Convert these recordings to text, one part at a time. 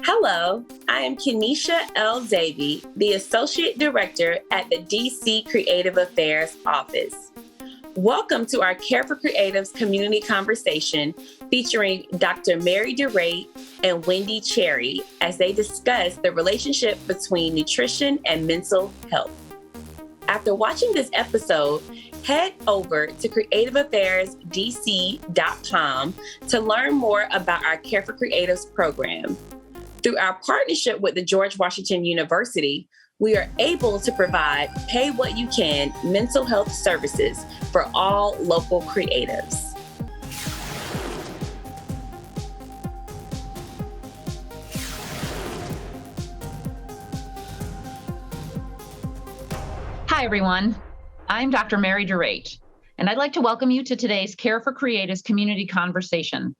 Hello, I am Kenesha L. Davey, the Associate Director at the DC Creative Affairs Office. Welcome to our Care for Creatives community conversation featuring Dr. Mary DeRaedt and Wendy Cherry as they discuss the relationship between nutrition and mental health. After watching this episode, head over to creativeaffairsdc.com to learn more about our Care for Creatives program. Through our partnership with the George Washington University, we are able to provide pay what you can mental health services for all local creatives. Hi, everyone. I'm Dr. Mary DeRaedt, and I'd like to welcome you to today's Care for Creatives community conversation.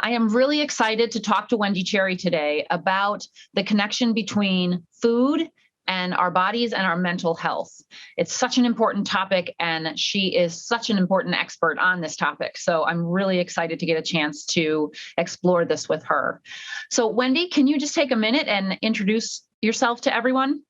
I am really excited to talk to Wendy Cherry today about the connection between food and our bodies and our mental health. It's such an important topic, and she is such an important expert on this topic. So I'm really excited to get a chance to explore this with her. So Wendy, can you just take a minute and introduce yourself to everyone?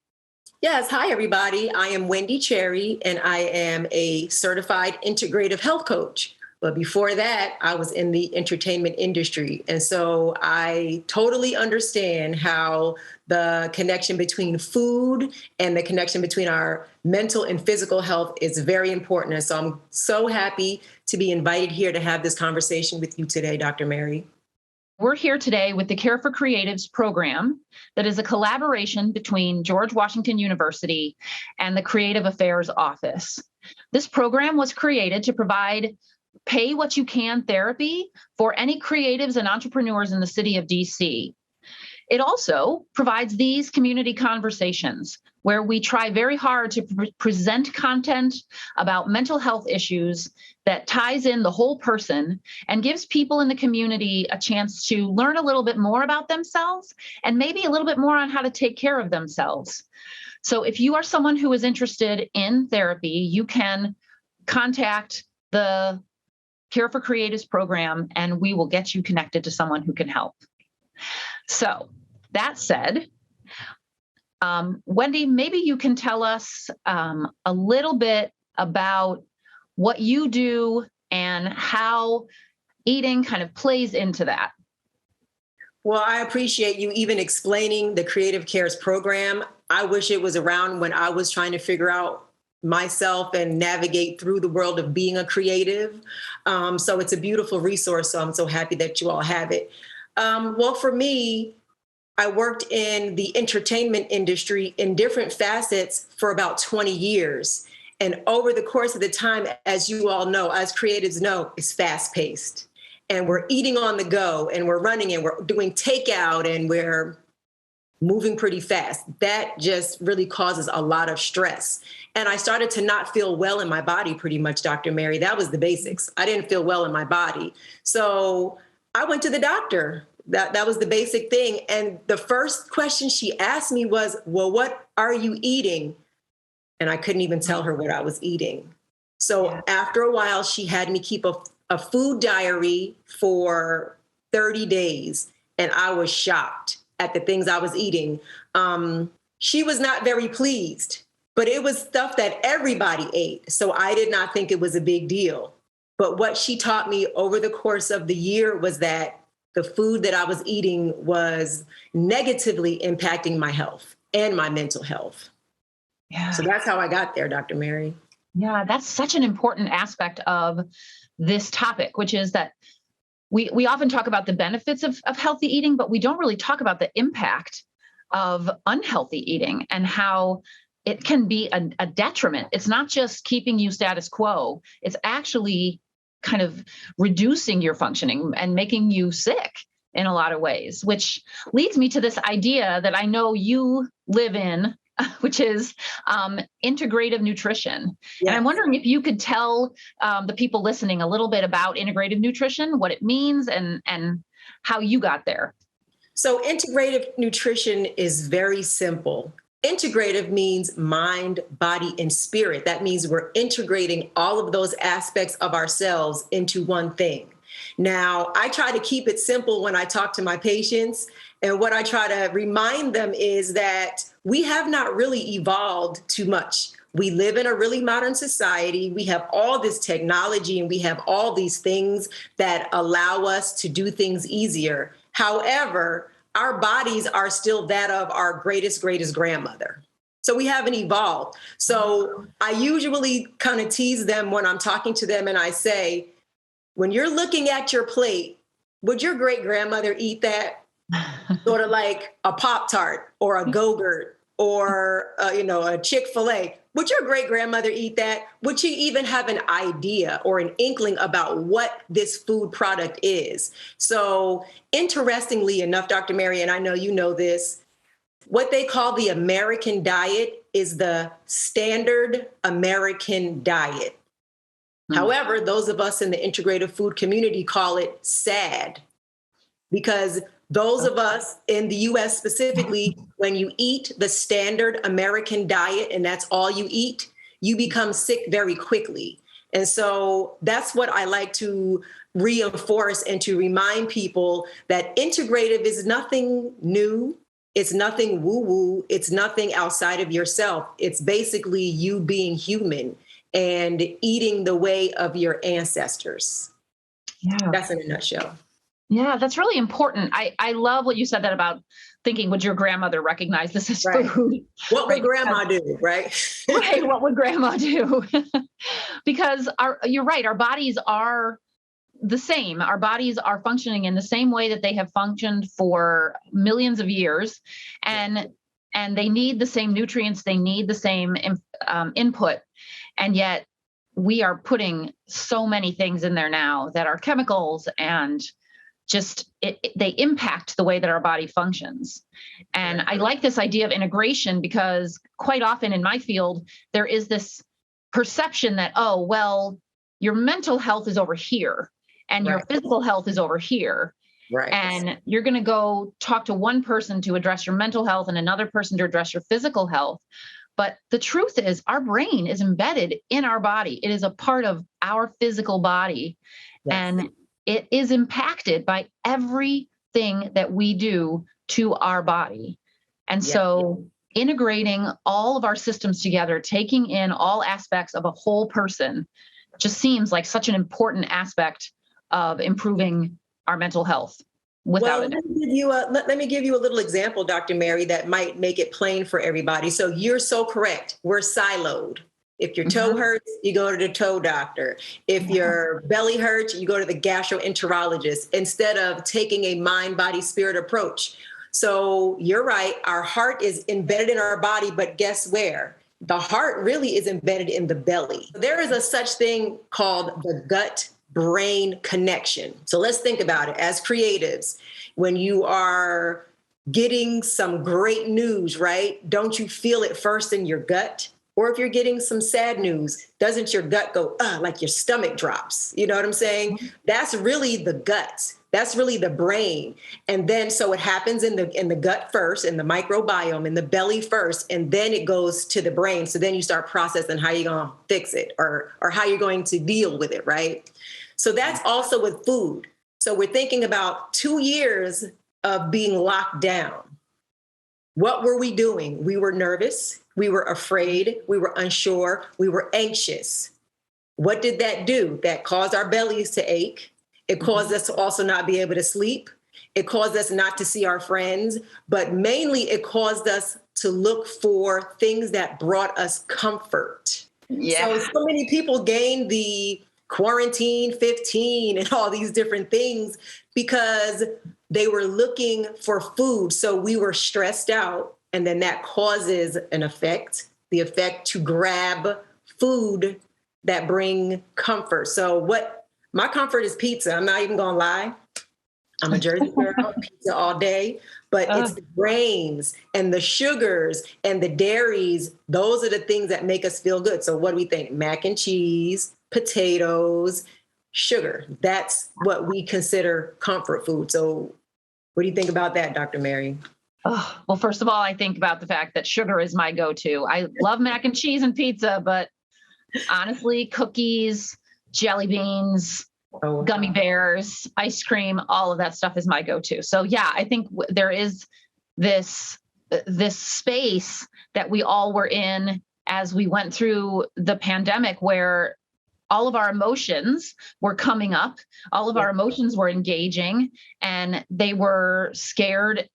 Yes. Hi, everybody. I am Wendy Cherry, and I am a certified integrative health coach. But before that, I was in the entertainment industry. And so I totally understand how the connection between food and the connection between our mental and physical health is very important. And so I'm so happy to be invited here to have this conversation with you today, Dr. Mary. We're here today with the Care for Creatives program that is a collaboration between George Washington University and the Creative Affairs Office. This program was created to provide pay what you can therapy for any creatives and entrepreneurs in the city of DC. It also provides these community conversations where we try very hard to present content about mental health issues that ties in the whole person and gives people in the community a chance to learn a little bit more about themselves and maybe a little bit more on how to take care of themselves. So if you are someone who is interested in therapy, you can contact the Care for Creatives program, and we will get you connected to someone who can help. So that said, Wendy, maybe you can tell us a little bit about what you do and how eating kind of plays into that. Well, I appreciate you even explaining the Creative Cares program. I wish it was around when I was trying to figure out myself and navigate through the world of being a creative. So it's a beautiful resource. So I'm so happy that you all have it. Well, for me, I worked in the entertainment industry in different facets for about 20 years. And over the course of the time, as you all know, as creatives know, it's fast paced. And we're eating on the go, and we're running, and we're doing takeout, and we're moving pretty fast. That just really causes a lot of stress. And I started to not feel well in my body pretty much, Dr. Mary. That was the basics. I didn't feel well in my body. So I went to the doctor. That was the basic thing. And the first question she asked me was, well, what are you eating? And I couldn't even tell her what I was eating. So after a while, she had me keep a food diary for 30 days. And I was shocked at the things I was eating. She was not very pleased, but it was stuff that everybody ate. So I did not think it was a big deal. But what she taught me over the course of the year was that the food that I was eating was negatively impacting my health and my mental health. Yeah. So that's how I got there, Dr. Mary. Yeah, that's such an important aspect of this topic, which is that we often talk about the benefits of healthy eating, but we don't really talk about the impact of unhealthy eating and how it can be a detriment. It's not just keeping you status quo. It's actually kind of reducing your functioning and making you sick in a lot of ways, which leads me to this idea that I know you live in, which is integrative nutrition. Yes. And I'm wondering if you could tell the people listening a little bit about integrative nutrition, what it means, and how you got there. So integrative nutrition is very simple. Integrative means mind, body, and spirit. That means we're integrating all of those aspects of ourselves into one thing. Now, I try to keep it simple when I talk to my patients, And what I try to remind them is that we have not really evolved too much. We live in a really modern society. We have all this technology and we have all these things that allow us to do things easier. However, our bodies are still that of our greatest grandmother. So we haven't evolved. So I usually kind of tease them when I'm talking to them and I say, when you're looking at your plate, would your great grandmother eat that? Sort of like a Pop-Tart or a Go-Gurt or, a Chick-fil-A. Would your great grandmother eat that? Would she even have an idea or an inkling about what this food product is? So interestingly enough, Dr. Mary, and I know you know this, what they call the American diet is the standard American diet. However, those of us in the integrative food community call it SAD, because those of us in the US specifically, when you eat the standard American diet and that's all you eat, you become sick very quickly. And so that's what I like to reinforce and to remind people that integrative is nothing new. It's nothing woo-woo. It's nothing outside of yourself. It's basically you being human and eating the way of your ancestors. Yeah. That's in a nutshell. Yeah, that's really important. I love what you said that about thinking, would your grandmother recognize this as food? What would grandma do, right? Right, what would grandma do? Because you're right, our bodies are the same. Our bodies are functioning in the same way that they have functioned for millions of years. And they need the same nutrients, they need the same input. And yet we are putting so many things in there now that are chemicals and just they impact the way that our body functions. And I like this idea of integration because quite often in my field, there is this perception that, oh, well, your mental health is over here and your physical health is over here. Right. And you're going to go talk to one person to address your mental health and another person to address your physical health. But the truth is our brain is embedded in our body. It is a part of our physical body. Yes. And it is impacted by everything that we do to our body. And so integrating all of our systems together, taking in all aspects of a whole person just seems like such an important aspect of improving our mental health. Let me give you a little example, Dr. Mary, that might make it plain for everybody. So you're so correct. We're siloed. If your toe hurts, you go to the toe doctor. If your belly hurts, you go to the gastroenterologist instead of taking a mind, body, spirit approach. So you're right. Our heart is embedded in our body, but guess where? The heart really is embedded in the belly. There is a such thing called the gut-brain connection. So let's think about it. As creatives, when you are getting some great news, right? Don't you feel it first in your gut? Or if you're getting some sad news, doesn't your gut go, like your stomach drops? You know what I'm saying? That's really the gut. That's really the brain. And then so it happens in the gut first, in the microbiome, in the belly first, and then it goes to the brain. So then you start processing how you're going to fix it or how you're going to deal with it, right? So that's also with food. So we're thinking about 2 years of being locked down. What were we doing? We were nervous. We were afraid. We were unsure. We were anxious. What did that do? That caused our bellies to ache. It caused us to also not be able to sleep. It caused us not to see our friends, but mainly it caused us to look for things that brought us comfort. Yeah. So many people gained the quarantine 15 and all these different things because they were looking for food. So we were stressed out. And then that causes an effect, the effect to grab food that bring comfort. So my comfort is pizza. I'm not even going to lie. I'm a Jersey girl, pizza all day, but it's the grains and the sugars and the dairies. Those are the things that make us feel good. So what do we think? Mac and cheese, potatoes, sugar. That's what we consider comfort food. So what do you think about that, Dr. Mary? Oh, well, first of all, I think about the fact that sugar is my go-to. I love mac and cheese and pizza, but honestly, cookies, jelly beans, Oh, gummy bears, ice cream, all of that stuff is my go-to. So yeah, I think there is this space that we all were in as we went through the pandemic, where all of our emotions were coming up, all of our emotions were engaging, and they were scared,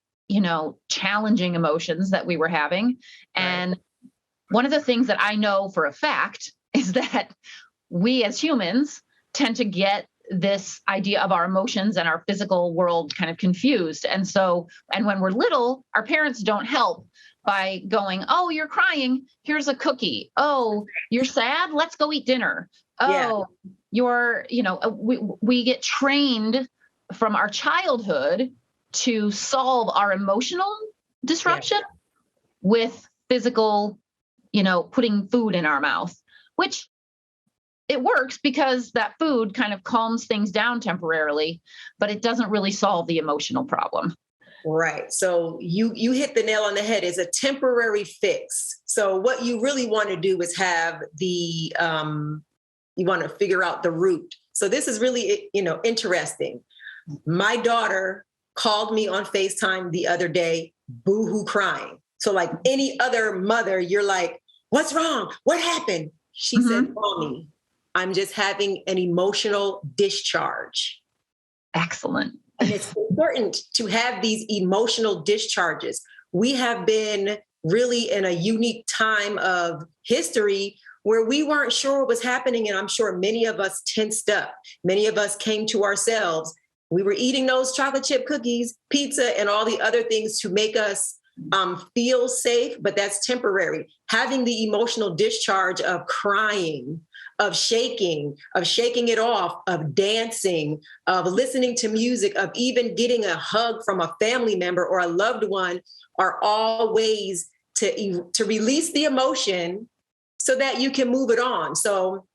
challenging emotions that we were having. And one of the things that I know for a fact is that we as humans tend to get this idea of our emotions and our physical world kind of confused. And when we're little, our parents don't help by going, oh, you're crying, here's a cookie. Oh, you're sad, let's go eat dinner. Oh, we get trained from our childhood to solve our emotional disruption with physical, putting food in our mouth, which it works because that food kind of calms things down temporarily, but it doesn't really solve the emotional problem. Right. So you hit the nail on the head. It's a temporary fix. So what you really want to do is have you want to figure out the root. So this is really, interesting. My daughter called me on FaceTime the other day, boo-hoo crying. So like any other mother, you're like, what's wrong? What happened? She said, Mommy, I'm just having an emotional discharge. Excellent. And it's important to have these emotional discharges. We have been really in a unique time of history where we weren't sure what was happening. And I'm sure many of us tensed up. Many of us came to ourselves. We were eating those chocolate chip cookies, pizza, and all the other things to make us feel safe, but that's temporary. Having the emotional discharge of crying, of shaking it off, of dancing, of listening to music, of even getting a hug from a family member or a loved one are all ways to release the emotion so that you can move it on. So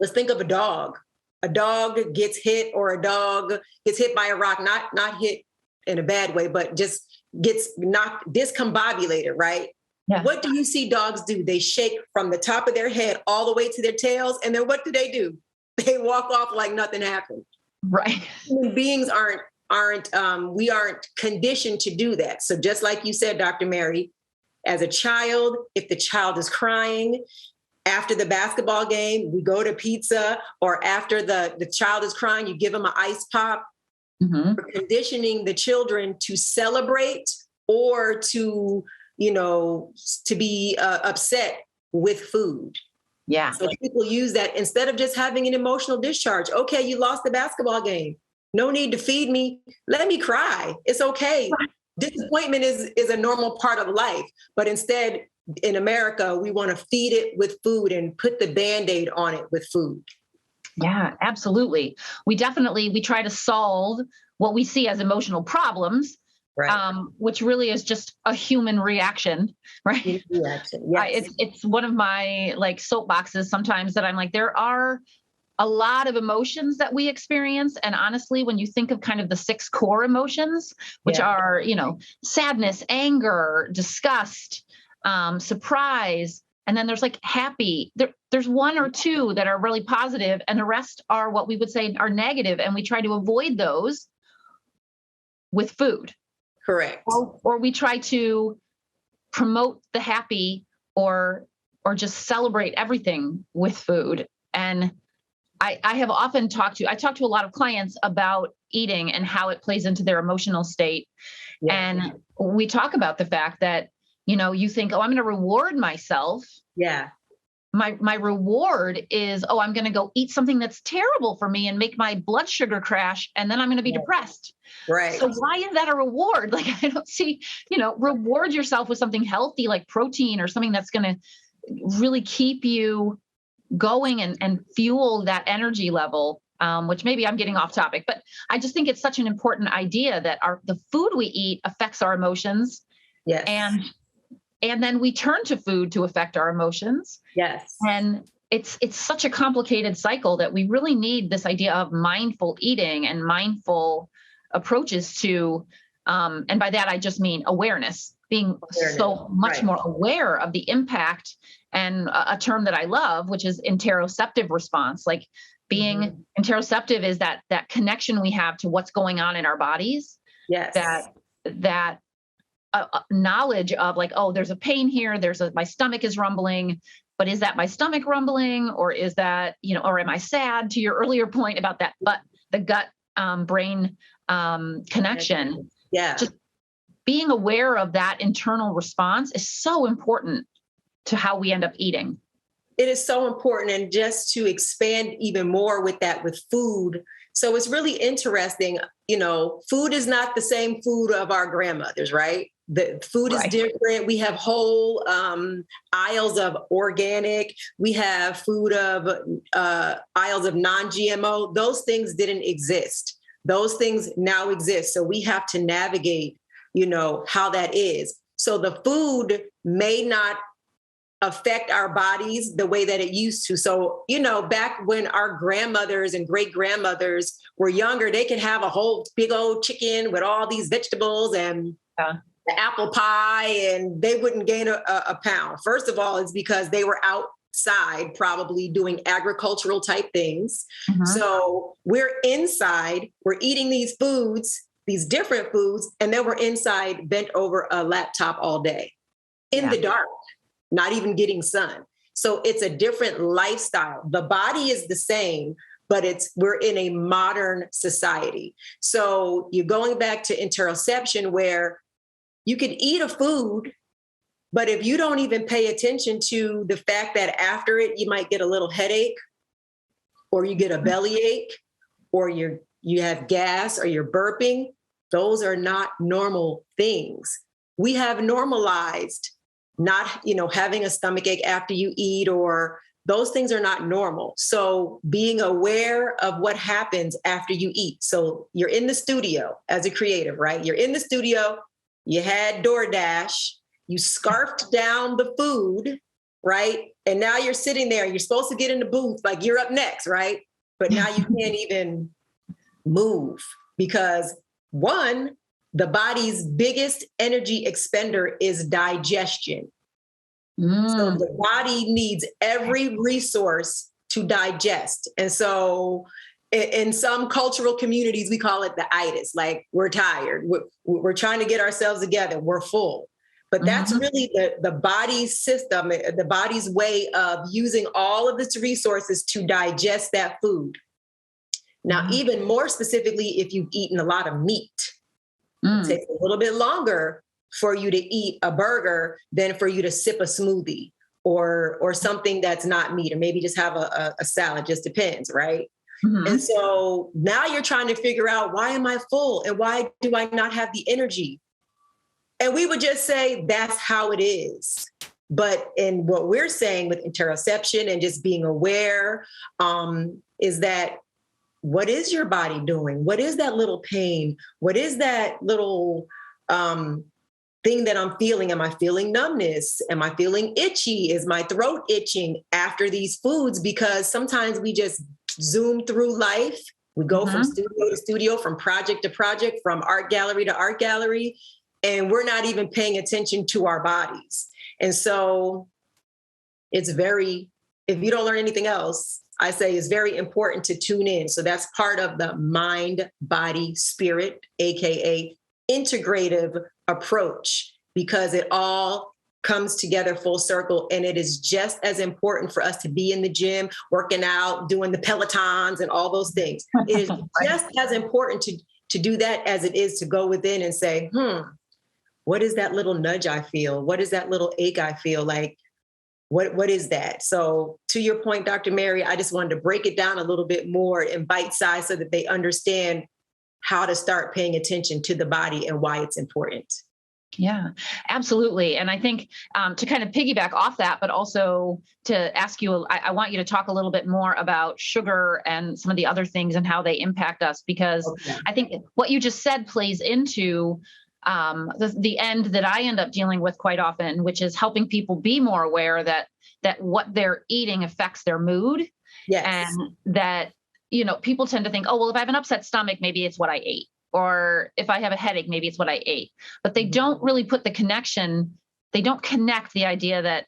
let's think of a dog. A dog gets hit, or a dog gets hit by a rock, not hit in a bad way, but just gets knocked, discombobulated, right? Yeah. What do you see dogs do? They shake from the top of their head all the way to their tails. And then what do? They walk off like nothing happened. Right. Human beings we aren't conditioned to do that. So just like you said, Dr. Mary, as a child, if the child is crying, after the basketball game, we go to pizza, or after the child is crying, you give them an ice pop. We're conditioning the children to celebrate or to be upset with food. Yeah. So people use that instead of just having an emotional discharge. Okay, you lost the basketball game. No need to feed me. Let me cry. It's okay. Disappointment is a normal part of life. But instead, in America, we want to feed it with food and put the Band-Aid on it with food. Yeah, absolutely. We try to solve what we see as emotional problems, right. Which really is just a human reaction, right? Reaction. Yes. It's one of my soapboxes sometimes that I'm like, there are a lot of emotions that we experience. And honestly, when you think of kind of the 6 core emotions, which are, sadness, anger, disgust, surprise, and then there's happy. There's 1 or 2 that are really positive, and the rest are what we would say are negative. And we try to avoid those with food. Correct. Or we try to promote the happy or just celebrate everything with food. And I have often talked to a lot of clients about eating and how it plays into their emotional state. Yeah. And we talk about the fact that, you think, oh, I'm going to reward myself. Yeah. My reward is, oh, I'm going to go eat something that's terrible for me and make my blood sugar crash. And then I'm going to be depressed. Right. So why is that a reward? I don't see, reward yourself with something healthy like protein or something that's going to really keep you going and fuel that energy level, which maybe I'm getting off topic, but I just think it's such an important idea that the food we eat affects our emotions. Yes. And then we turn to food to affect our emotions. Yes. And it's such a complicated cycle that we really need this idea of mindful eating and mindful approaches to, and by that, I just mean awareness, being so much more aware of the impact, and a term that I love, which is interoceptive response. Being interoceptive is that connection we have to what's going on in our bodies. Yes. That knowledge of like, oh, there's a pain here. My stomach is rumbling, but is that my stomach rumbling, or is that, or am I sad? To your earlier point about that, but the gut brain connection. Yeah. Just being aware of that internal response is so important to how we end up eating. It is so important. And just to expand even more with food. So it's really interesting, food is not the same food of our grandmothers, right? The food is different. We have whole aisles of organic. We have food of aisles of non-GMO. Those things didn't exist. Those things now exist. So we have to navigate, how that is. So the food may not affect our bodies the way that it used to. So, back when our grandmothers and great grandmothers were younger, they could have a whole big old chicken with all these vegetables and the apple pie, and they wouldn't gain a pound. First of all, it's because they were outside probably doing agricultural type things. So we're inside, we're eating these foods, these different foods, and then we're inside bent over a laptop all day in the dark, not even getting sun. So it's a different lifestyle. The body is the same, but we're in a modern society. So you're going back to interoception, where you could eat a food, but if you don't even pay attention to the fact that after it, you might get a little headache, or you get a bellyache, or you have gas, or you're burping, those are not normal things. We have normalized not, having a stomachache after you eat, or those things are not normal. So being aware of what happens after you eat. So you're in the studio as a creative, right? You're in the studio, you had DoorDash, you scarfed down the food, right? And now you're sitting there, you're supposed to get in the booth, like you're up next, right? But now you can't even move because one, the body's biggest energy expender is digestion. So the body needs every resource to digest. And so in some cultural communities, we call it the itis, like we're tired. We're trying to get ourselves together. We're full. But that's really the body's system, the body's way of using all of its resources to digest that food. Now, even more specifically, if you've eaten a lot of meat, it takes a little bit longer for you to eat a burger than for you to sip a smoothie or something that's not meat, or maybe just have a salad, just depends, right? And so now you're trying to figure out, why am I full and why do I not have the energy? And we would just say that's how it is. But in what we're saying with interoception and just being aware is that, what is your body doing? What is that little pain? What is that little thing that I'm feeling? Am I feeling numbness? Am I feeling itchy? Is my throat itching after these foods? Because sometimes we just zoom through life. We go from studio to studio, from project to project, from art gallery to art gallery, and we're not even paying attention to our bodies. And so it's if you don't learn anything else, I say it's very important to tune in. So that's part of the mind, body, spirit, AKA integrative approach, because it all comes together full circle. And it is just as important for us to be in the gym, working out, doing the Pelotons and all those things. It is just as important to do that as it is to go within and say, what is that little nudge I feel? What is that little ache I feel? Like, what is that? So to your point, Dr. Mary, I just wanted to break it down a little bit more in bite size so that they understand how to start paying attention to the body and why it's important. Yeah, absolutely. And I think to kind of piggyback off that, but also to ask you, I want you to talk a little bit more about sugar and some of the other things and how they impact us, because I think what you just said plays into the end that I end up dealing with quite often, which is helping people be more aware that what they're eating affects their mood. Yes. And that, people tend to think, oh, well, if I have an upset stomach, maybe it's what I ate. Or if I have a headache, maybe it's what I ate. But they don't really put the connection. They don't connect the idea that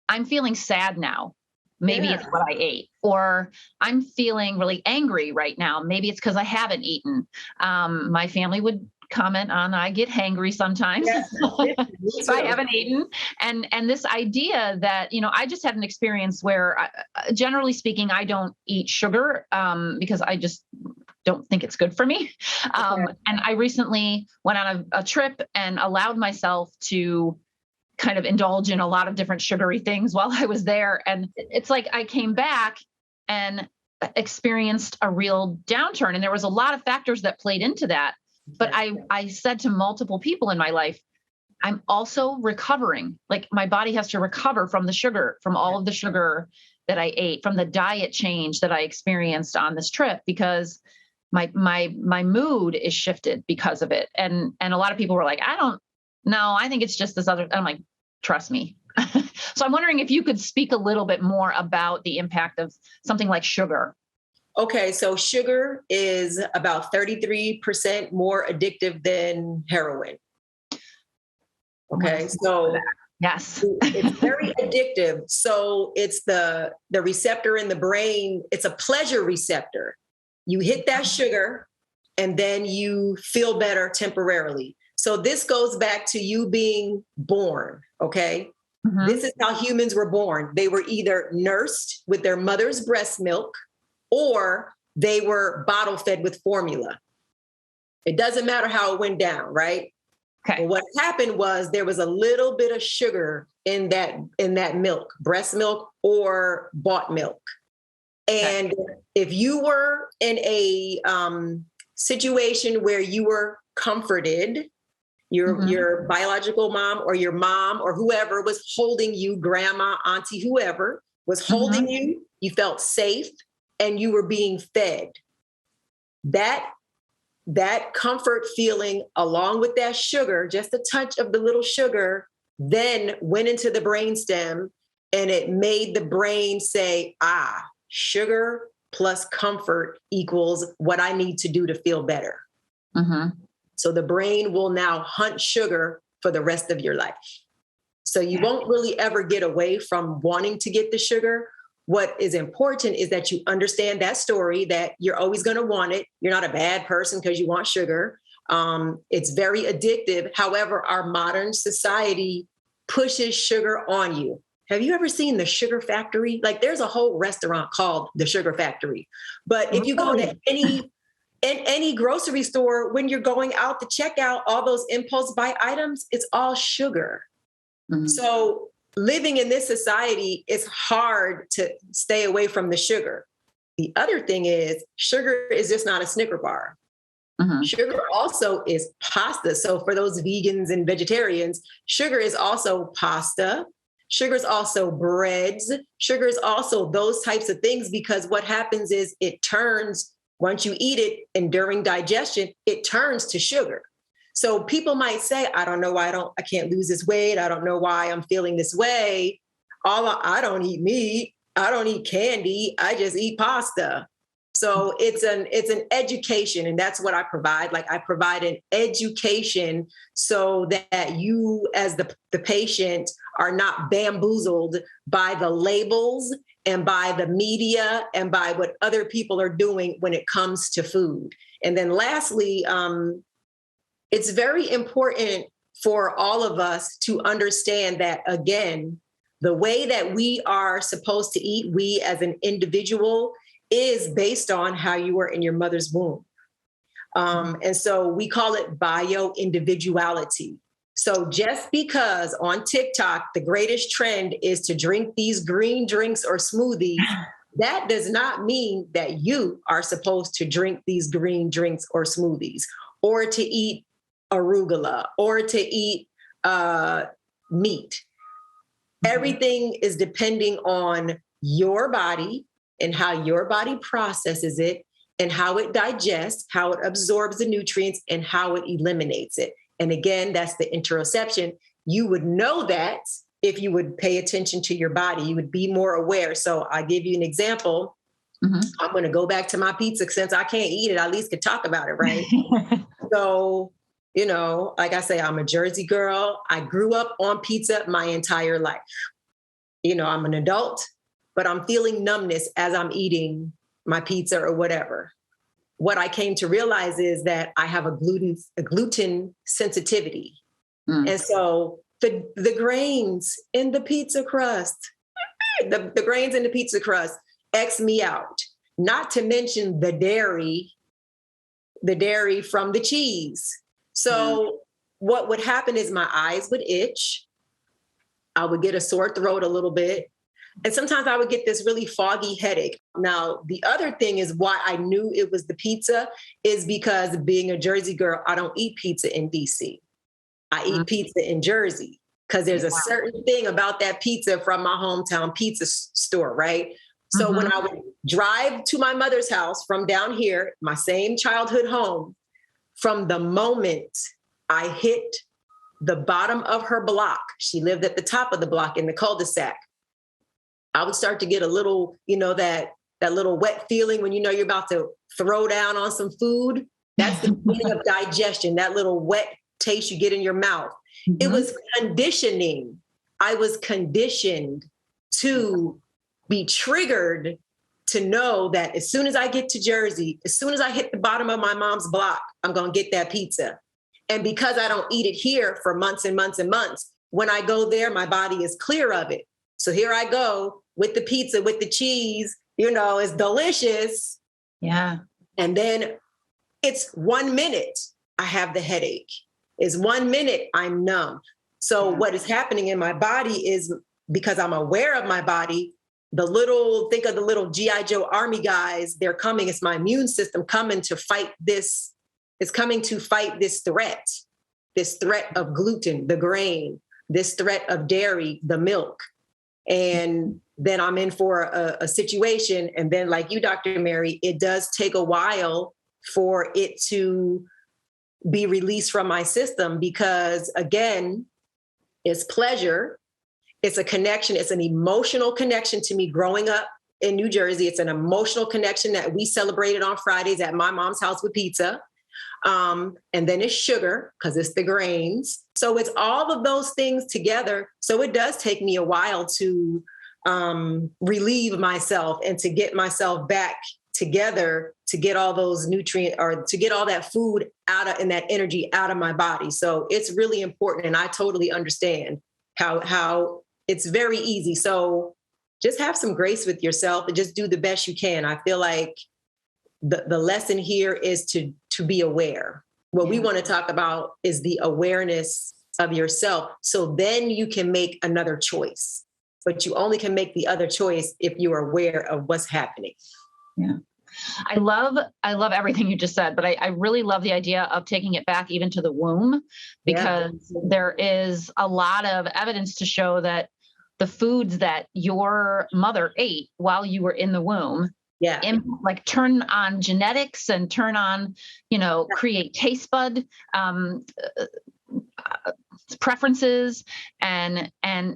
I'm feeling sad now. Maybe it's what I ate, or I'm feeling really angry right now. Maybe it's because I haven't eaten. My family would comment on I get hangry sometimes if I haven't eaten. And this idea that, I just had an experience where generally speaking, I don't eat sugar because I just don't think it's good for me. And I recently went on a trip and allowed myself to kind of indulge in a lot of different sugary things while I was there. And it's like I came back and experienced a real downturn. And there was a lot of factors that played into that. But I said to multiple people in my life, I'm also recovering. Like my body has to recover from the sugar, from all of the sugar that I ate, from the diet change that I experienced on this trip, because my mood is shifted because of it. And a lot of people were like, I think it's just this other. I'm like, trust me. So I'm wondering if you could speak a little bit more about the impact of something like sugar. Okay, so sugar is about 33% more addictive than heroin. Okay, so yes, it's very addictive. So it's the receptor in the brain. It's a pleasure receptor. You hit that sugar and then you feel better temporarily. So this goes back to you being born, okay? Mm-hmm. This is how humans were born. They were either nursed with their mother's breast milk or they were bottle fed with formula. It doesn't matter how it went down, right? Okay. Well, what happened was there was a little bit of sugar in that milk, breast milk or bought milk. And if you were in a situation where you were comforted, your biological mom or whoever was holding you, grandma, auntie, whoever was holding you, you felt safe and you were being fed. That comfort feeling along with that sugar, just a touch of the little sugar, then went into the brainstem and it made the brain say, sugar plus comfort equals what I need to do to feel better. Mm-hmm. So the brain will now hunt sugar for the rest of your life. So you won't really ever get away from wanting to get the sugar. What is important is that you understand that story, that you're always going to want it. You're not a bad person because you want sugar. It's very addictive. However, our modern society pushes sugar on you. Have you ever seen the Sugar Factory? Like there's a whole restaurant called the Sugar Factory. But if you go to any grocery store, when you're going out to check out all those impulse buy items, it's all sugar. Mm-hmm. So living in this society, it's hard to stay away from the sugar. The other thing is sugar is just not a Snicker bar. Mm-hmm. Sugar also is pasta. So for those vegans and vegetarians, sugar is also pasta. Sugar is also breads. Sugar is also those types of things, because what happens is it turns, once you eat it and during digestion, it turns to sugar. So people might say, I don't know why I can't lose this weight. I don't know why I'm feeling this way. I don't eat meat. I don't eat candy. I just eat pasta. So it's an education, and that's what I provide. Like I provide an education so that you as the patient are not bamboozled by the labels and by the media and by what other people are doing when it comes to food. And then lastly, it's very important for all of us to understand that, again, the way that we are supposed to eat, we as an individual, is based on how you were in your mother's womb. And so we call it bio-individuality. So just because on TikTok, the greatest trend is to drink these green drinks or smoothies, that does not mean that you are supposed to drink these green drinks or smoothies, or to eat arugula, or to eat meat. Everything is depending on your body and how your body processes it and how it digests, how it absorbs the nutrients, and how it eliminates it. And again, that's the interoception. You would know that if you would pay attention to your body, you would be more aware. So I'll give you an example. Mm-hmm. I'm going to go back to my pizza. Since I can't eat it, I at least could talk about it, right? So, like I say, I'm a Jersey girl. I grew up on pizza my entire life. I'm an adult. but I'm feeling numbness as I'm eating my pizza or whatever. What I came to realize is that I have a gluten sensitivity. And so the grains in the pizza crust, the grains in the pizza crust X me out, not to mention the dairy from the cheese. So what would happen is my eyes would itch. I would get a sore throat a little bit. And sometimes I would get this really foggy headache. Now, the other thing is why I knew it was the pizza is because being a Jersey girl, I don't eat pizza in DC. I eat pizza in Jersey because there's a certain thing about that pizza from my hometown pizza store, right? So when I would drive to my mother's house from down here, my same childhood home, from the moment I hit the bottom of her block, she lived at the top of the block in the cul-de-sac, I would start to get a little, that little wet feeling when you're about to throw down on some food. That's the beginning of digestion, that little wet taste you get in your mouth. It was conditioning. I was conditioned to be triggered to know that as soon as I get to Jersey, as soon as I hit the bottom of my mom's block, I'm going to get that pizza. And because I don't eat it here for months and months and months, when I go there, my body is clear of it. So here I go with the pizza, with the cheese, it's delicious. Yeah. And then it's 1 minute, I have the headache. It's 1 minute, I'm numb. So what is happening in my body is, because I'm aware of my body, think of the little G.I. Joe army guys, they're coming. It's my immune system coming to fight this. It's coming to fight this threat of gluten, the grain, this threat of dairy, the milk. And then I'm in for a situation. And then like you, Dr. Mary, it does take a while for it to be released from my system because, again, it's pleasure. It's a connection. It's an emotional connection to me growing up in New Jersey. It's an emotional connection that we celebrated on Fridays at my mom's house with pizza. And then it's sugar because it's the grains. So it's all of those things together. So it does take me a while to relieve myself and to get myself back together to get all those nutrients or to get all that food and that energy out of my body. So it's really important. And I totally understand how it's very easy. So just have some grace with yourself and just do the best you can. I feel like the lesson here is to be aware. What we want to talk about is the awareness of yourself. So then you can make another choice, but you only can make the other choice if you are aware of what's happening. Yeah. I love everything you just said, but I really love the idea of taking it back even to the womb, because there is a lot of evidence to show that the foods that your mother ate while you were in the womb turn on genetics and turn on, create taste bud preferences and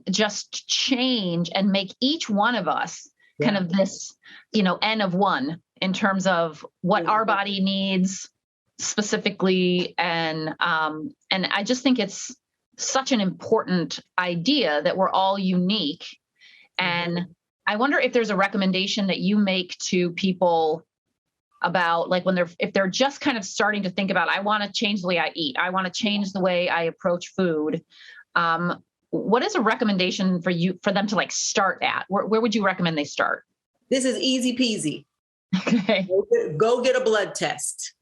just change and make each one of us kind of this, N of one in terms of what our body needs specifically. And I just think it's such an important idea that we're all unique. And I wonder if there's a recommendation that you make to people about like if they're just kind of starting to think about, I want to change the way I eat. I want to change the way I approach food. What is a recommendation for them to like start at? Where would you recommend they start? This is easy peasy. Okay. Go get a blood test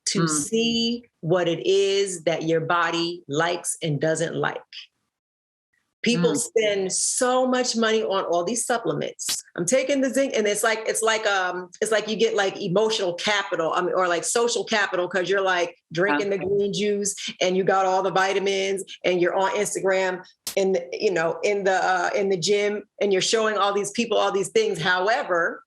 to see what it is that your body likes and doesn't like. People spend so much money on all these supplements. I'm taking the zinc, and it's like you get like emotional capital, or like social capital, because you're like drinking the green juice and you got all the vitamins, and you're on Instagram in the gym, and you're showing all these people all these things. However,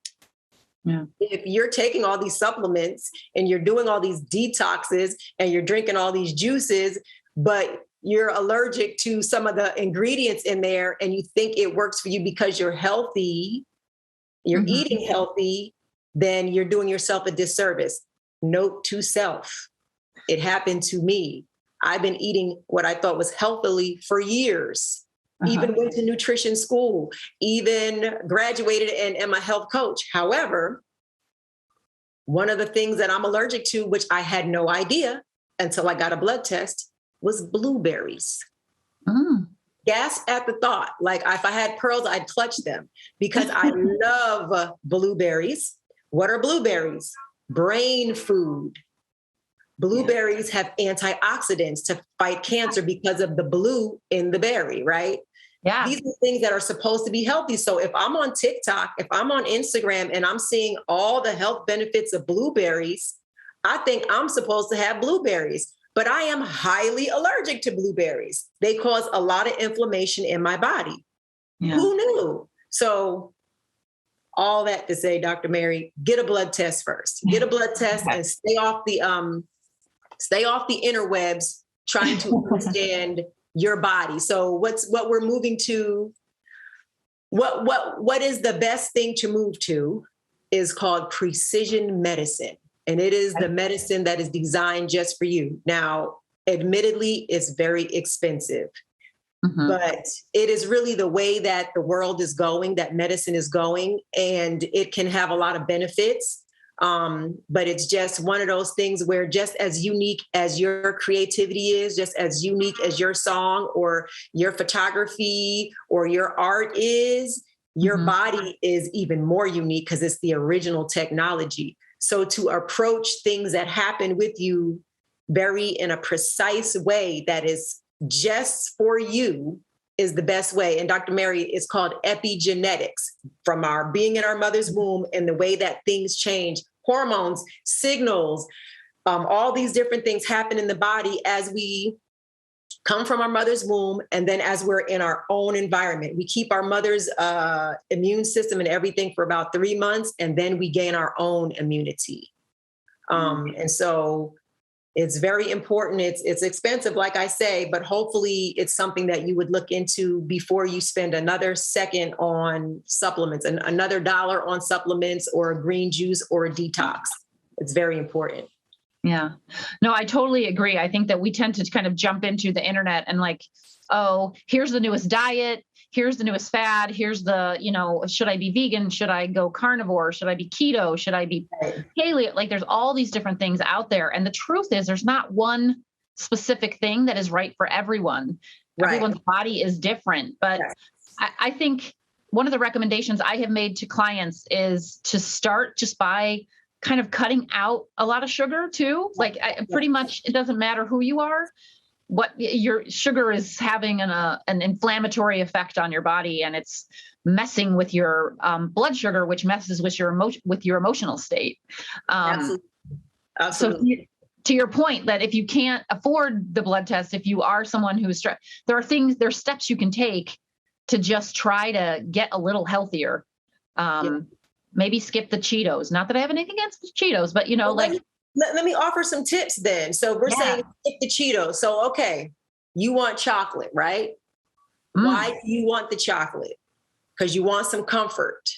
if you're taking all these supplements and you're doing all these detoxes and you're drinking all these juices, but you're allergic to some of the ingredients in there and you think it works for you because you're healthy, you're eating healthy, then you're doing yourself a disservice. Note to self, it happened to me. I've been eating what I thought was healthily for years. even went to nutrition school, even graduated and am a health coach. However, one of the things that I'm allergic to, which I had no idea until I got a blood test, was blueberries. Gasp at the thought. Like if I had pearls, I'd clutch them because I love blueberries. What are blueberries? Brain food. Blueberries have antioxidants to fight cancer because of the blue in the berry, right? Yeah. These are things that are supposed to be healthy. So if I'm on TikTok, if I'm on Instagram and I'm seeing all the health benefits of blueberries, I think I'm supposed to have blueberries. But I am highly allergic to blueberries. They cause a lot of inflammation in my body. Yeah. Who knew? So all that to say, Dr. Mary, get a blood test first. Get a blood test and stay off the interwebs trying to understand your body. So what we're moving to, what is the best thing to move to is called precision medicine. And it is the medicine that is designed just for you. Now, admittedly, it's very expensive, but it is really the way that the world is going, that medicine is going, and it can have a lot of benefits. But it's just one of those things where just as unique as your creativity is, just as unique as your song or your photography or your art is, your body is even more unique because it's the original technology. So to approach things that happen with you very in a precise way that is just for you is the best way. And Dr. Mary, it's called epigenetics, from our being in our mother's womb and the way that things change, hormones, signals, all these different things happen in the body as we come from our mother's womb. And then as we're in our own environment, we keep our mother's immune system and everything for about 3 months, and then we gain our own immunity. And so it's very important. It's expensive, like I say, but hopefully it's something that you would look into before you spend another second on supplements and another $1 on supplements or a green juice or a detox. It's very important. Yeah, no, I totally agree. I think that we tend to kind of jump into the internet and like, oh, here's the newest diet. Here's the newest fad. Here's the, should I be vegan? Should I go carnivore? Should I be keto? Should I be paleo? Like there's all these different things out there. And the truth is there's not one specific thing that is right for everyone. Right. Everyone's body is different. But I think one of the recommendations I have made to clients is to start just by kind of cutting out a lot of sugar too. Like pretty much it doesn't matter who you are. What your sugar is having an inflammatory effect on your body, and it's messing with your blood sugar, which messes with your emotional state. Absolutely. So to your point that if you can't afford the blood test, if you are someone who is stressed, there are steps you can take to just try to get a little healthier. Maybe skip the Cheetos. Not that I have anything against the Cheetos, but let me offer some tips then. So we're saying skip the Cheetos. So, okay, you want chocolate, right? Why do you want the chocolate? Because you want some comfort.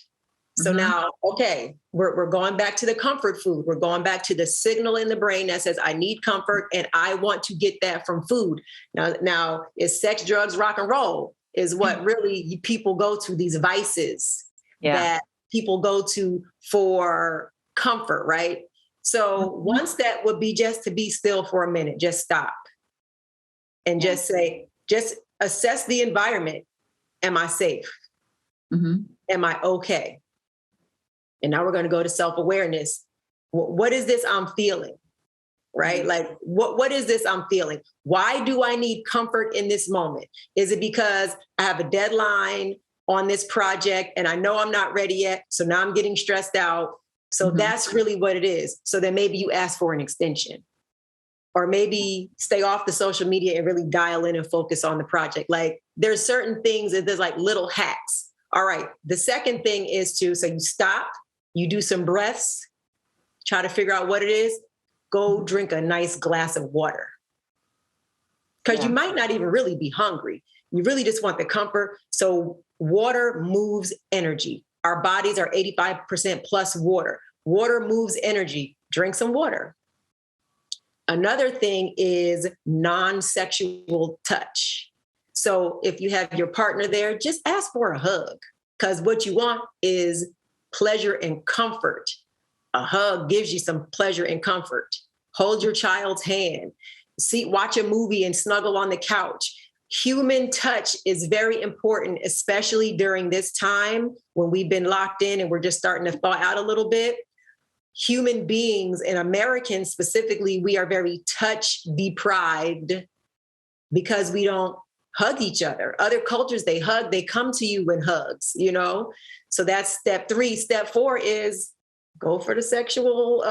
So now, okay, we're going back to the comfort food. We're going back to the signal in the brain that says, I need comfort and I want to get that from food. Now is sex, drugs, rock and roll is what really people go to, these vices that people go to for comfort, right? So one step would be just to be still for a minute, just stop and just assess the environment. Am I safe? Am I okay? And now we're going to go to self-awareness. What is this I'm feeling? Right? Like, what is this I'm feeling? Why do I need comfort in this moment? Is it because I have a deadline on this project and I know I'm not ready yet? So now I'm getting stressed out. So that's really what it is. So then maybe you ask for an extension, or maybe stay off the social media and really dial in and focus on the project. Like there's certain things that there's like little hacks. All right. The second thing is so you stop, you do some breaths, try to figure out what it is, go drink a nice glass of water. Because you might not even really be hungry. You really just want the comfort. So water moves energy. Our bodies are 85% plus water. Water moves energy. Drink some water. Another thing is non-sexual touch. So if you have your partner there, just ask for a hug, because what you want is pleasure and comfort. A hug gives you some pleasure and comfort. Hold your child's hand, watch a movie and snuggle on the couch. Human touch is very important, especially during this time when we've been locked in and we're just starting to thaw out a little bit. Human beings, and Americans specifically, we are very touch deprived because we don't hug each other. Other cultures, they hug, they come to you in hugs, So that's step 3. Step 4 is go for the sexual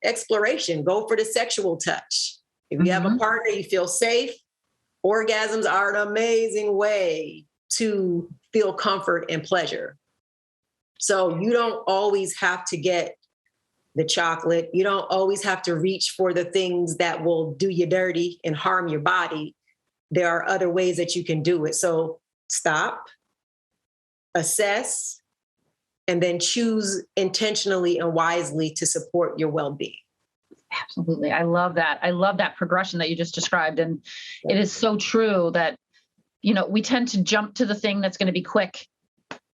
exploration, go for the sexual touch. If you have a partner, you feel safe. Orgasms are an amazing way to feel comfort and pleasure. So you don't always have to get the chocolate. You don't always have to reach for the things that will do you dirty and harm your body. There are other ways that you can do it. So stop, assess, and then choose intentionally and wisely to support your well-being. Absolutely. I love that. I love that progression that you just described. And it is so true that, we tend to jump to the thing that's going to be quick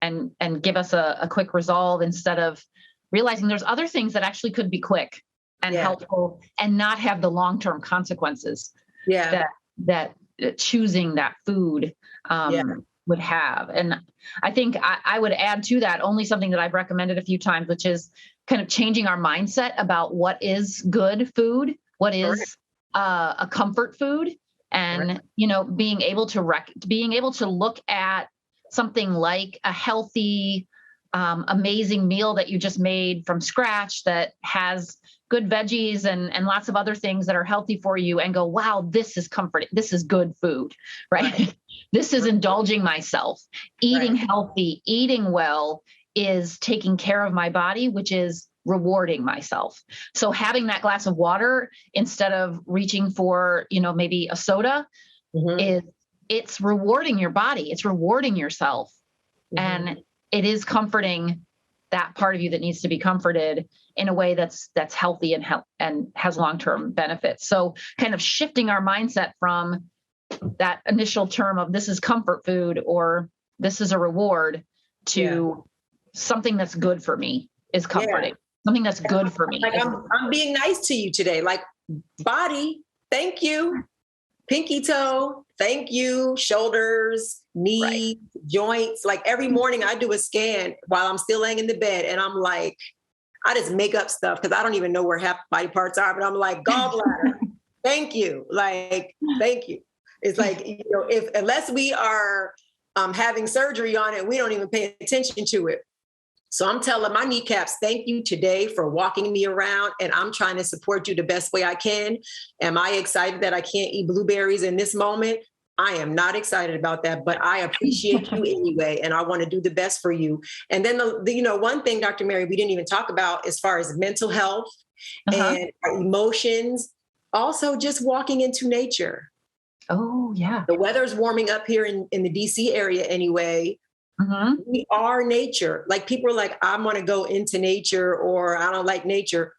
and give us a quick resolve instead of realizing there's other things that actually could be quick and helpful and not have the long-term consequences that choosing that food would have. And I think I would add to that only something that I've recommended a few times, which is kind of changing our mindset about what is good food, what is a comfort food, and being able to look at something like a healthy, amazing meal that you just made from scratch that has good veggies and lots of other things that are healthy for you, and go, wow, this is comforting. This is good food, right? This is indulging myself. Eating healthy, eating well is taking care of my body, which is rewarding myself. So having that glass of water instead of reaching for, maybe a soda it's rewarding your body. It's rewarding yourself. And it is comforting that part of you that needs to be comforted in a way that's healthy and has long-term benefits. So kind of shifting our mindset from that initial term of this is comfort food or this is a reward to something that's good for me is comforting. Something that's good for me. Like I'm being nice to you today. Like, body, thank you. Pinky toe, thank you. Shoulders, knees, joints. Like every morning I do a scan while I'm still laying in the bed, and I'm like, I just make up stuff because I don't even know where half body parts are, but I'm like, gallbladder, thank you. Like, thank you. It's like, if unless we are having surgery on it, we don't even pay attention to it. So I'm telling my kneecaps, thank you today for walking me around, and I'm trying to support you the best way I can. Am I excited that I can't eat blueberries in this moment? I am not excited about that, but I appreciate you anyway, and I want to do the best for you. And then, one thing, Dr. Mary, we didn't even talk about as far as mental health and our emotions, also just walking into nature. Oh, yeah. The weather's warming up here in the DC area anyway. We are nature. Like, people are like, I want to go into nature or I don't like nature.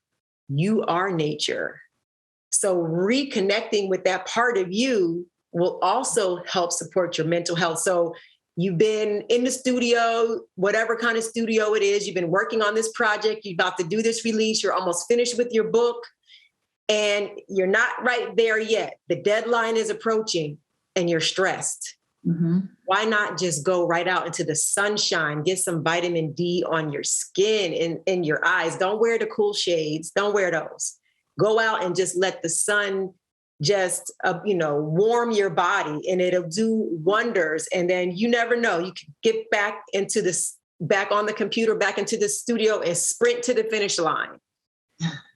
You are nature. So reconnecting with that part of you will also help support your mental health. So you've been in the studio, whatever kind of studio it is, you've been working on this project, you're about to do this release, you're almost finished with your book, and you're not right there yet. The deadline is approaching and you're stressed. Why not just go right out into the sunshine, get some vitamin D on your skin and in your eyes? Don't wear the cool shades. Don't wear those. Go out and just let the sun just, warm your body, and it'll do wonders. And then you never know, you can get back on the computer, back into the studio and sprint to the finish line.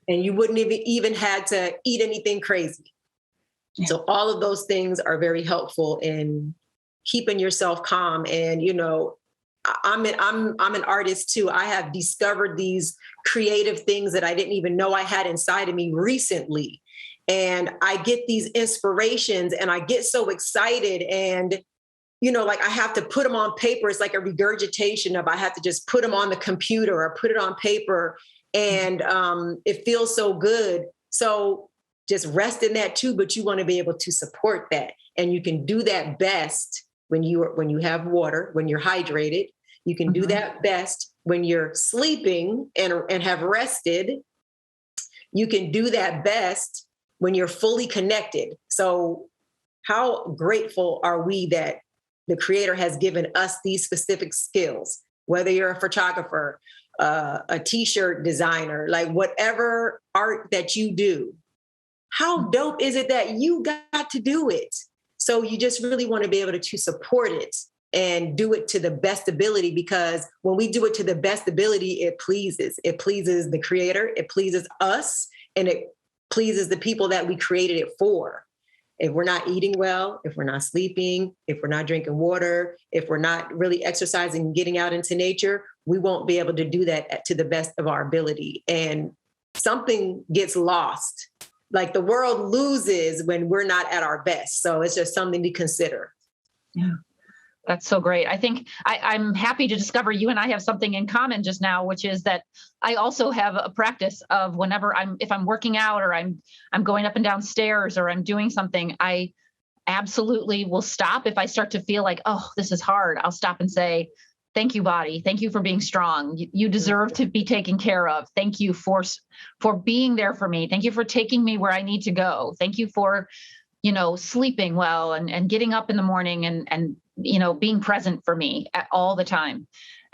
And you wouldn't even had to eat anything crazy. So all of those things are very helpful in keeping yourself calm. And, I'm an artist too. I have discovered these creative things that I didn't even know I had inside of me recently. And I get these inspirations and I get so excited, and, I have to put them on paper. It's like a regurgitation of, I have to just put them on the computer or put it on paper. And it feels so good. So just rest in that too, but you want to be able to support that. And you can do that best when you have water, when you're hydrated. You can do that best when you're sleeping and have rested. You can do that best when you're fully connected. So how grateful are we that the Creator has given us these specific skills, whether you're a photographer, a t-shirt designer, like whatever art that you do, how dope is it that you got to do it? So you just really want to be able to support it and do it to the best ability, because when we do it to the best ability, it pleases the Creator, it pleases us, and it pleases the people that we created it for. If we're not eating well, if we're not sleeping, if we're not drinking water, if we're not really exercising and getting out into nature, we won't be able to do that to the best of our ability. And something gets lost. Like the world loses when we're not at our best. So it's just something to consider. Yeah. That's so great. I think I'm happy to discover you and I have something in common just now, which is that I also have a practice of whenever if I'm working out or I'm going up and down stairs or I'm doing something, I absolutely will stop. If I start to feel like, oh, this is hard, I'll stop and say, thank you, body. Thank you for being strong. You deserve to be taken care of. Thank you for being there for me. Thank you for taking me where I need to go. Thank you for, sleeping well and getting up in the morning and being present for me all the time.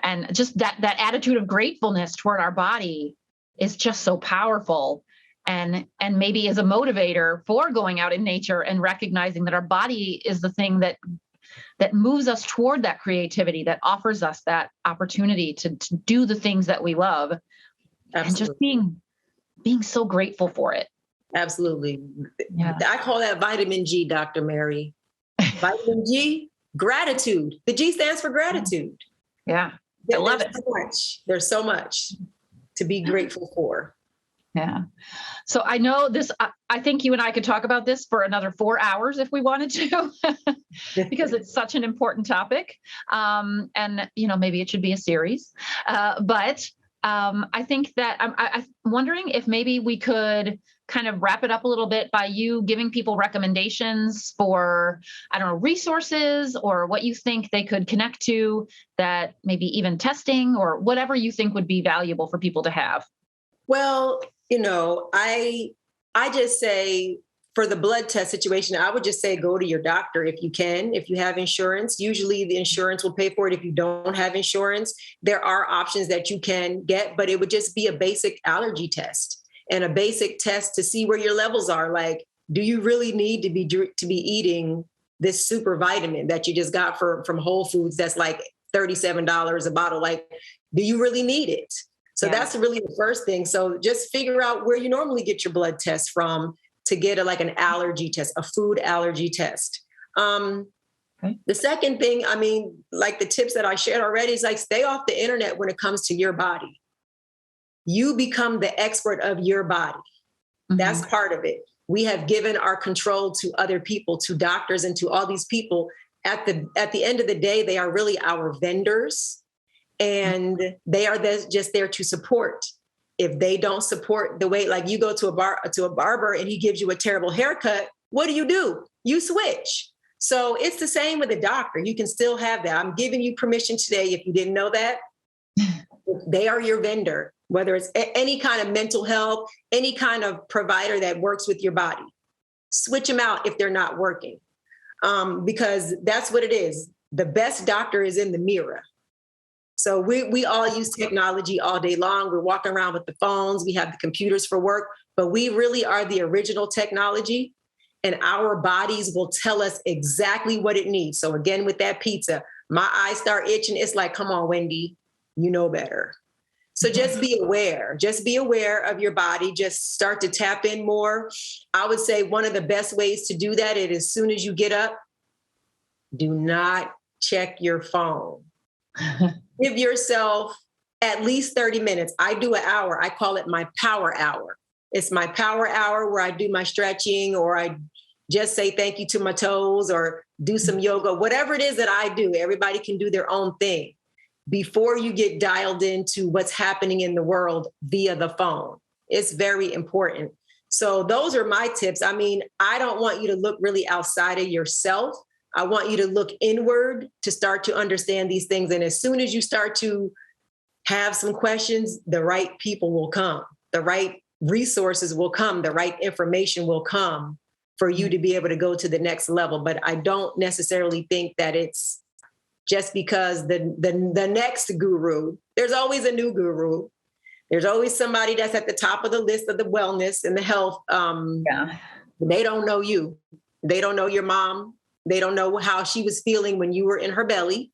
And just that attitude of gratefulness toward our body is just so powerful. And maybe as a motivator for going out in nature and recognizing that our body is the thing that moves us toward that creativity, that offers us that opportunity to do the things that we love. Absolutely. And just being so grateful for it. Absolutely. Yeah. I call that vitamin G, Dr. Mary. Vitamin G, gratitude. The G stands for gratitude. Yeah. I love it. There's so much to be grateful for. Yeah. So I know this, I think you and I could talk about this for another 4 hours if we wanted to, because it's such an important topic. And, maybe it should be a series. But I think that I'm wondering if maybe we could kind of wrap it up a little bit by you giving people recommendations for, resources or what you think they could connect to, that maybe even testing or whatever you think would be valuable for people to have. Well, I just say for the blood test situation, I would just say go to your doctor if you can, if you have insurance. Usually the insurance will pay for it. If you don't have insurance, there are options that you can get, but it would just be a basic allergy test and a basic test to see where your levels are. Like, do you really need to be eating this super vitamin that you just got from Whole Foods that's like $37 a bottle? Like, do you really need it? So that's really the first thing. So just figure out where you normally get your blood test from to get an allergy test, a food allergy test. The second thing, like the tips that I shared already, is like stay off the internet when it comes to your body. You become the expert of your body. Mm-hmm. That's part of it. We have given our control to other people, to doctors and to all these people. At the end of the day, they are really our vendors. And they are just there to support. If they don't support the way, like you go to a barber and he gives you a terrible haircut, what do? You switch. So it's the same with a doctor. You can still have that. I'm giving you permission today. If you didn't know that, they are your vendor, whether it's any kind of mental health, any kind of provider that works with your body. Switch them out if they're not working, because that's what it is. The best doctor is in the mirror. So we all use technology all day long. We're walking around with the phones. We have the computers for work, but we really are the original technology, and our bodies will tell us exactly what it needs. So again, with that pizza, my eyes start itching. It's like, come on, Wendy, you know better. So just be aware. Just be aware of your body. Just start to tap in more. I would say one of the best ways to do that is as soon as you get up, do not check your phone. Give yourself at least 30 minutes. I do an hour. I call it my power hour. It's my power hour where I do my stretching, or I just say thank you to my toes, or do some yoga, whatever it is that I do. Everybody can do their own thing before you get dialed into what's happening in the world via the phone. It's very important. So those are my tips. I mean, I don't want you to look really outside of yourself. I want you to look inward to start to understand these things. And as soon as you start to have some questions, the right people will come, the right resources will come, the right information will come for you to be able to go to the next level. But I don't necessarily think that it's just because the next guru, there's always a new guru. There's always somebody that's at the top of the list of the wellness and the health. They don't know you. They don't know your mom. They don't know how she was feeling when you were in her belly.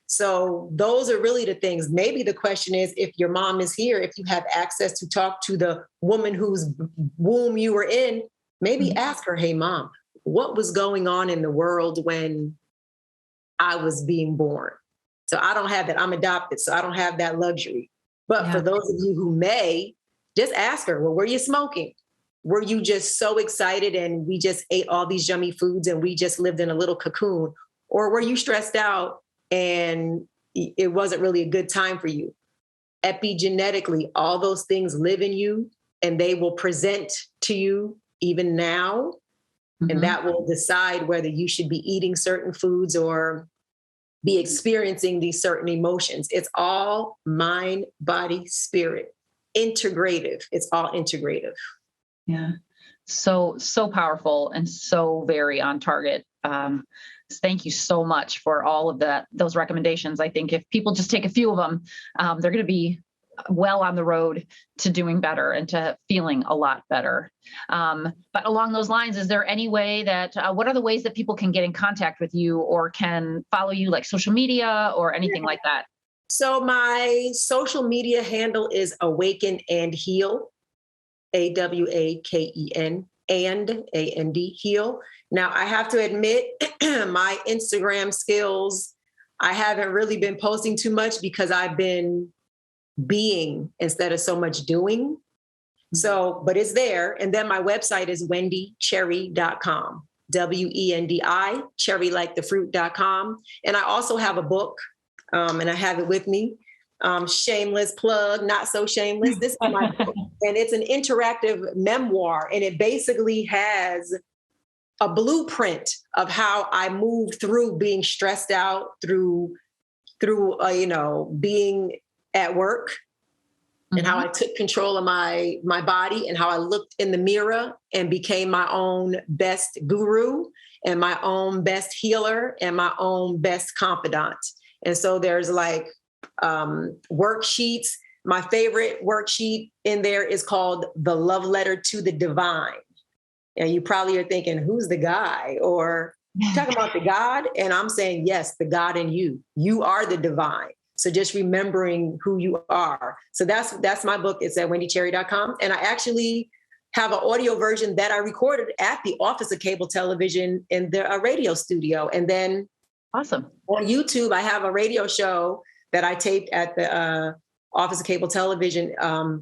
So those are really the things. Maybe the question is, if your mom is here, if you have access to talk to the woman whose womb you were in, maybe ask her, hey, mom, what was going on in the world when I was being born? So I don't have that. I'm adopted, so I don't have that luxury. But for those of you who may, just ask her, well, were you smoking? Were you just so excited and we just ate all these yummy foods and we just lived in a little cocoon? Or were you stressed out and it wasn't really a good time for you? Epigenetically, all those things live in you and they will present to you even now. And that will decide whether you should be eating certain foods or be experiencing these certain emotions. It's all mind, body, spirit, integrative. It's all integrative. Yeah. So powerful and so very on target. Thank you so much for all of those recommendations. I think if people just take a few of them, they're going to be well on the road to doing better and to feeling a lot better. But along those lines, is there any way that, what are the ways that people can get in contact with you or can follow you, like social media or anything like that? So my social media handle is Awaken and Heal, AWAKEN and AND Heal. Now I have to admit my Instagram skills, I haven't really been posting too much because I've been being instead of so much doing. So, but it's there. And then my website is wendycherry.com, WENDI, cherry like the fruit.com. And I also have a book and I have it with me. Shameless plug, not so shameless. This is my book, and it's an interactive memoir. And it basically has a blueprint of how I moved through being stressed out, through being at work, and how I took control of my body and how I looked in the mirror and became my own best guru and my own best healer and my own best confidant. And so there's like worksheets. My favorite worksheet in there is called The Love Letter to the Divine. And you probably are thinking, who's the guy? Or talking about the God? And I'm saying, yes, the God in you. You are the divine. So just remembering who you are. So that's my book. It's at wendycherry.com. And I actually have an audio version that I recorded at the Office of Cable Television in the radio studio. And then awesome. On YouTube, I have a radio show that I taped at the Office of Cable Television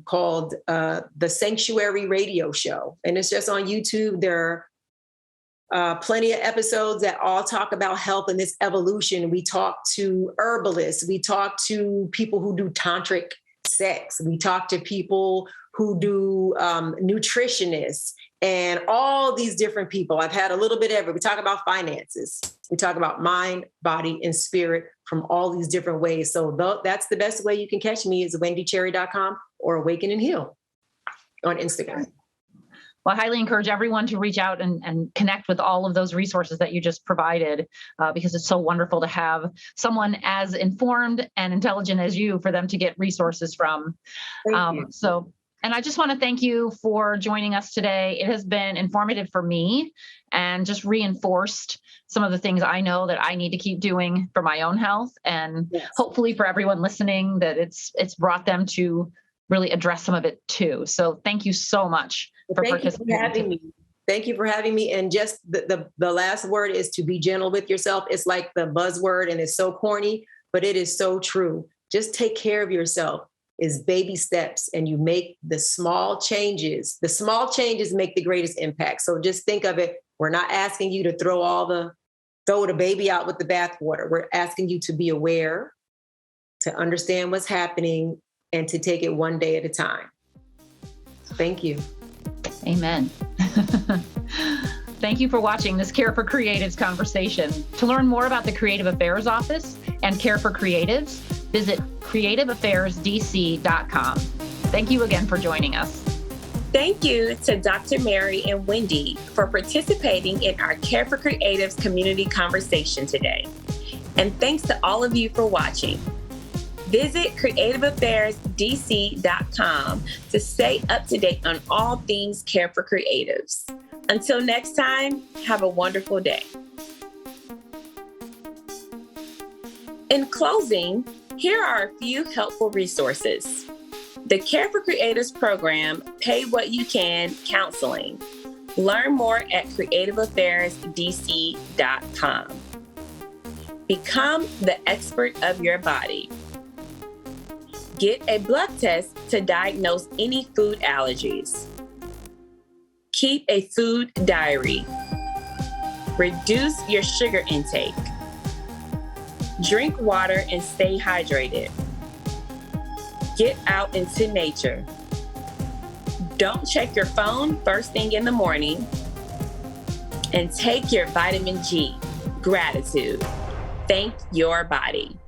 called The Sanctuary Radio Show. And it's just on YouTube. There are plenty of episodes that all talk about health and this evolution. We talk to herbalists. We talk to people who do tantric sex. We talk to people who do nutritionists and all these different people. I've had a little bit of it. We talk about finances. We talk about mind, body, and spirit from all these different ways. So that's the best way you can catch me is wendycherry.com or Awaken and Heal on Instagram. Well, I highly encourage everyone to reach out and connect with all of those resources that you just provided, because it's so wonderful to have someone as informed and intelligent as you for them to get resources from. Thank you. And I just want to thank you for joining us today. It has been informative for me and just reinforced some of the things I know that I need to keep doing for my own health. And hopefully for everyone listening that it's brought them to really address some of it too. So thank you so much for participating. Thank you for having me. And just the last word is to be gentle with yourself. It's like the buzzword and it's so corny, but it is so true. Just take care of yourself. Is baby steps, and you make the small changes. The small changes make the greatest impact. So just think of it. We're not asking you to throw the baby out with the bathwater. We're asking you to be aware, to understand what's happening, and to take it one day at a time. Thank you. Amen. Thank you for watching this Care for Creatives conversation. To learn more about the Creative Affairs Office and Care for Creatives, visit creativeaffairsdc.com. Thank you again for joining us. Thank you to Dr. Mary and Wendy for participating in our Care for Creatives community conversation today. And thanks to all of you for watching. Visit creativeaffairsdc.com to stay up to date on all things Care for Creatives. Until next time, have a wonderful day. In closing, here are a few helpful resources. The Care for Creatives program, Pay What You Can Counseling. Learn more at creativeaffairsdc.com. Become the expert of your body. Get a blood test to diagnose any food allergies. Keep a food diary. Reduce your sugar intake. Drink water and stay hydrated. Get out into nature. Don't check your phone first thing in the morning. And take your vitamin G. Gratitude. Thank your body.